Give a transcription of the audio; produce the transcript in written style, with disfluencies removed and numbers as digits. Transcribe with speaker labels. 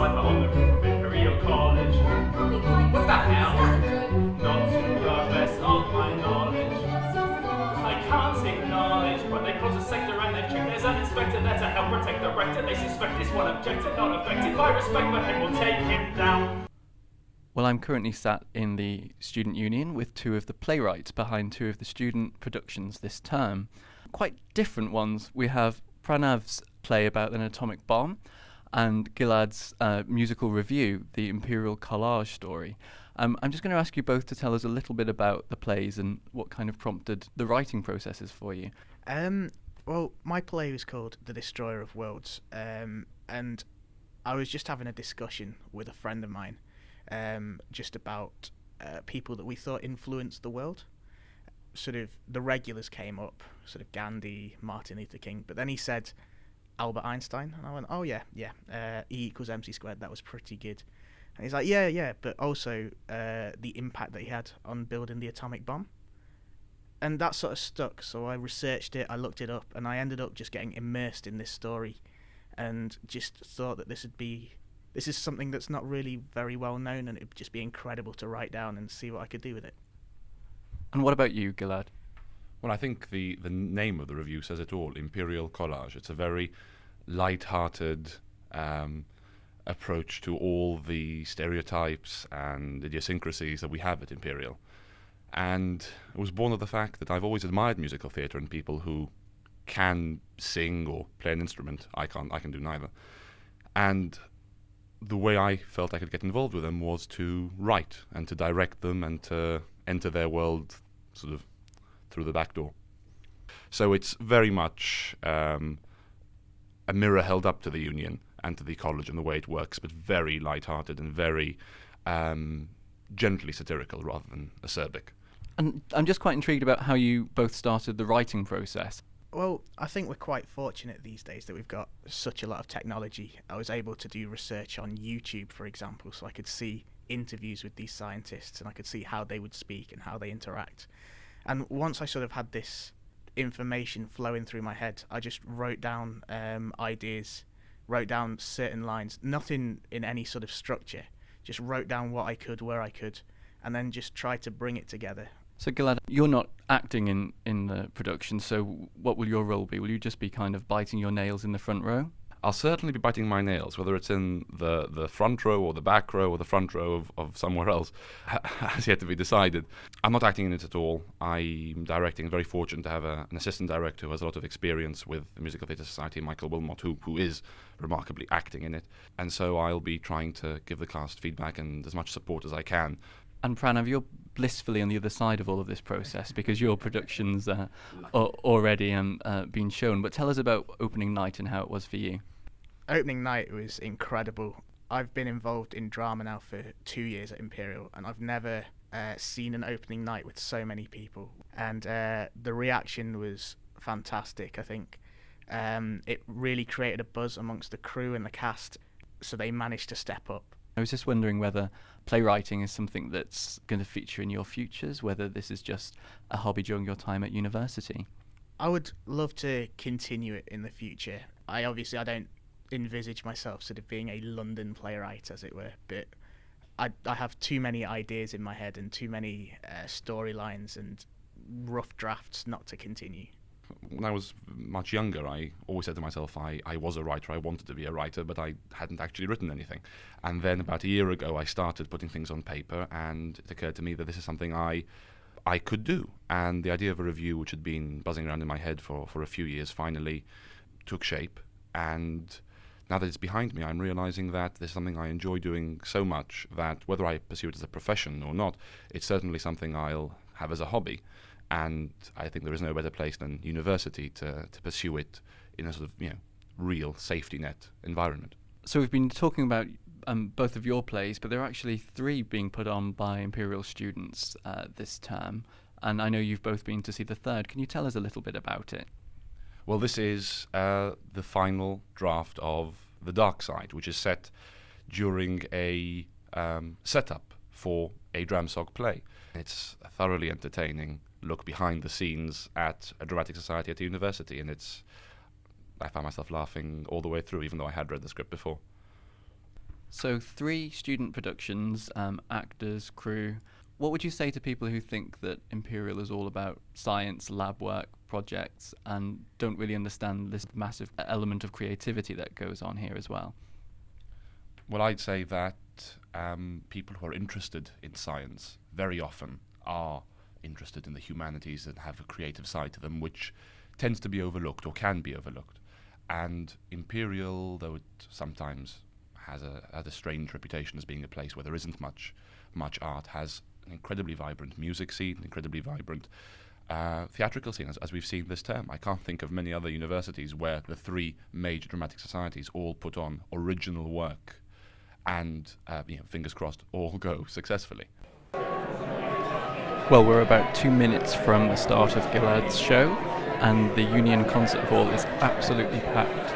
Speaker 1: cypher on the roof of Imperial College. What the hell? Not regardless of my knowledge. I can't acknowledge, but they close the sector and they've checked. There's an inspector there to help protect the rector. They suspect this one objected, not affected by respect for him. We'll take him down.
Speaker 2: Well, I'm currently sat in the student union with two of the playwrights behind two of the student productions this term. Quite different ones. We have Pranav's play about an atomic bomb and Gilad's musical review, the Imperial collage story. I'm just going to ask you both to tell us a little bit about the plays and what kind of prompted the writing processes for you.
Speaker 3: Well, my play was called The Destroyer of Worlds, and I was just having a discussion with a friend of mine just about people that we thought influenced the world. Sort of the regulars came up, sort of Gandhi, Martin Luther King, but then he said Albert Einstein, and I went, oh yeah, E=mc², that was pretty good. And he's like, yeah, but also the impact that he had on building the atomic bomb. And that sort of stuck, so I researched it, I looked it up, and I ended up just getting immersed in this story and just thought that this is something that's not really very well known, and it would just be incredible to write down and see what I could do with it.
Speaker 2: And what about you, Gilad?
Speaker 4: Well, I think the name of the review says it all, Imperial Collage. It's a very light-hearted approach to all the stereotypes and idiosyncrasies that we have at Imperial. And it was born of the fact that I've always admired musical theatre and people who can sing or play an instrument. I can do neither. And the way I felt I could get involved with them was to write and to direct them and to enter their world sort of through the back door. So it's very much a mirror held up to the union and to the college and the way it works, but very light-hearted and very gently satirical rather than acerbic.
Speaker 2: And I'm just quite intrigued about how you both started the writing process.
Speaker 3: Well, I think we're quite fortunate these days that we've got such a lot of technology. I was able to do research on YouTube, for example, so I could see interviews with these scientists and I could see how they would speak and how they interact. And once I sort of had this information flowing through my head, I just wrote down ideas, wrote down certain lines, nothing in any sort of structure, just wrote down what I could, where I could, and then just tried to bring it together.
Speaker 2: So Gilad, you're not acting in the production, so what will your role be? Will you just be kind of biting your nails in the front row?
Speaker 4: I'll certainly be biting my nails, whether it's in the front row or the back row or the front row of somewhere else, has yet to be decided. I'm not acting in it at all. I'm directing, very fortunate to have an assistant director who has a lot of experience with the Musical Theatre Society, Michael Wilmot, who is remarkably acting in it. And so I'll be trying to give the cast feedback and as much support as I can.
Speaker 2: And Pranav, you're blissfully on the other side of all of this process because your production's already been shown. But tell us about opening night and how it was for you.
Speaker 3: Opening night was incredible. I've been involved in drama now for 2 years at Imperial, and I've never seen an opening night with so many people. And the reaction was fantastic, I think. It really created a buzz amongst the crew and the cast, so they managed to step up.
Speaker 2: I was just wondering whether playwriting is something that's going to feature in your futures, whether this is just a hobby during your time at university.
Speaker 3: I would love to continue it in the future. I don't envisage myself sort of being a London playwright, as it were, but I have too many ideas in my head and too many storylines and rough drafts not to continue.
Speaker 4: When I was much younger, I always said to myself I was a writer, I wanted to be a writer, but I hadn't actually written anything. And then about a year ago, I started putting things on paper, and it occurred to me that this is something I could do. And the idea of a review, which had been buzzing around in my head for a few years, finally took shape. And now that it's behind me, I'm realizing that there's something I enjoy doing so much that whether I pursue it as a profession or not, it's certainly something I'll have as a hobby. And I think there is no better place than university to pursue it in a sort of, real safety net environment.
Speaker 2: So we've been talking about both of your plays, but there are actually 3 being put on by Imperial students this term. And I know you've both been to see the third. Can you tell us a little bit about it?
Speaker 4: Well, this is the final draft of The Dark Side, which is set during a setup for a Dramsog play. It's a thoroughly entertaining look behind the scenes at a dramatic society at a university, and I found myself laughing all the way through, even though I had read the script before.
Speaker 2: So 3 student productions, actors, crew. What would you say to people who think that Imperial is all about science, lab work, projects, and don't really understand this massive element of creativity that goes on here as well?
Speaker 4: Well, I'd say that people who are interested in science very often are interested in the humanities and have a creative side to them, which tends to be overlooked or can be overlooked. And Imperial, though it sometimes has a strange reputation as being a place where there isn't much art, has an incredibly vibrant music scene, incredibly vibrant theatrical scene, as we've seen this term. I can't think of many other universities where the 3 major dramatic societies all put on original work and, fingers crossed, all go successfully.
Speaker 2: Well, we're about 2 minutes from the start of Gilad's show, and the Union Concert Hall is absolutely packed.